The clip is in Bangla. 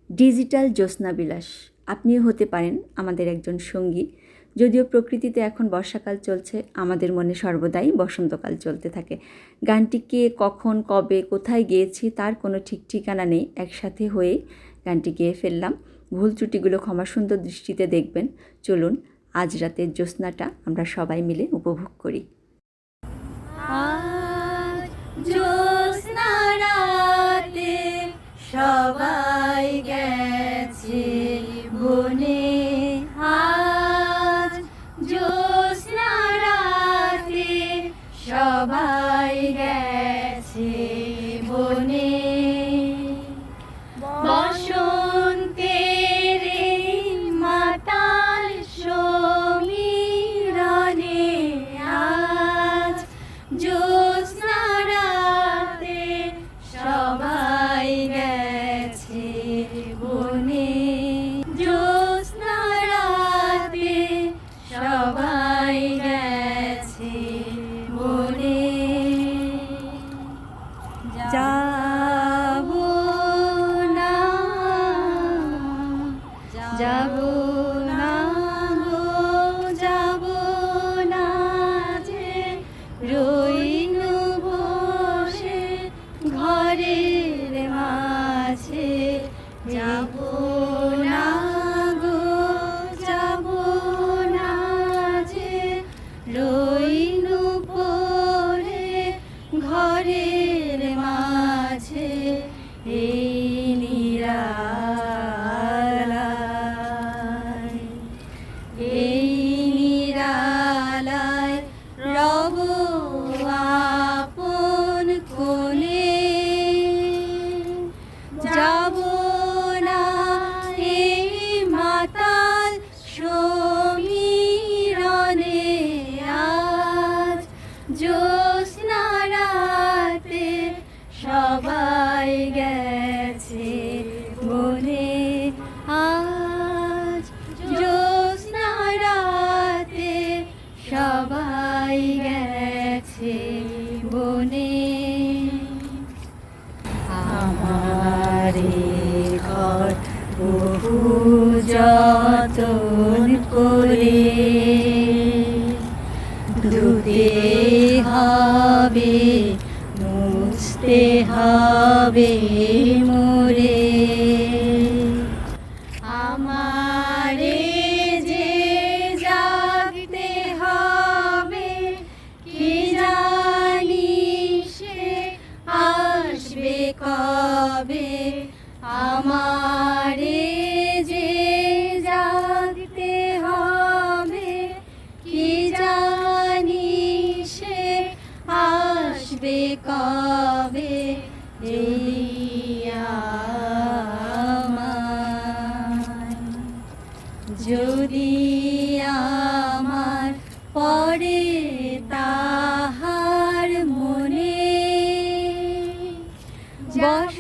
ডিজিটাল জ্যোৎস্নাবিলাস, আপনিও হতে পারেন আমাদের একজন সঙ্গী। যদিও প্রকৃতিতে এখন বর্ষাকাল চলছে, আমাদের মনে সর্বদাই বসন্তকাল চলতে থাকে। গানটি কে, কখন, কবে, কোথায় গেয়েছি তার কোনো ঠিক ঠিকানা নেই। একসাথে হয়েই গানটি গেয়ে ফেললাম। ভুল ত্রুটিগুলো ক্ষমাসুন্দর দৃষ্টিতে দেখবেন। চলুন আজ রাতের জ্যোৎস্নাটা আমরা সবাই মিলে উপভোগ করি। জ্যোৎস্না রাতে সবাই গেছে বনে, আজ জ্যোৎস্না রাতে সবাই গেছে বনে। বসন্তের মাতাল সমীরণে আজ জ্যোৎস্না রাতে সবাই গেছে বনে। জ্যোৎস্না রাতে সবাই গেছে বনে। যাব না, যাব না গো, যাব না যে রইনু বসে ঘরের মাঝে। যাব না গো, যাব না যে রইনু পড়ে ঘরের মাঝে। এই নিরালায়, এই নিরালায় রব আপন কোণে। যাব না এই মাতাল সমীরণে, আজ জ্যোৎস্না রাতে সবাই গেছে বনে। আজ জ্যোৎস্না রাতে সবাই গেছে বনে। আমারে ঘর বহু যতন করে ধুতে হবে, মুছতে হবে মোরে। আমারে যে জাগতে হবে, কি জানি সে আসবে কবে। আমারে যে জাগতে হবে, কি জানি সে আসবে কবে। যদি আমার পরে তাহার মনে, যাব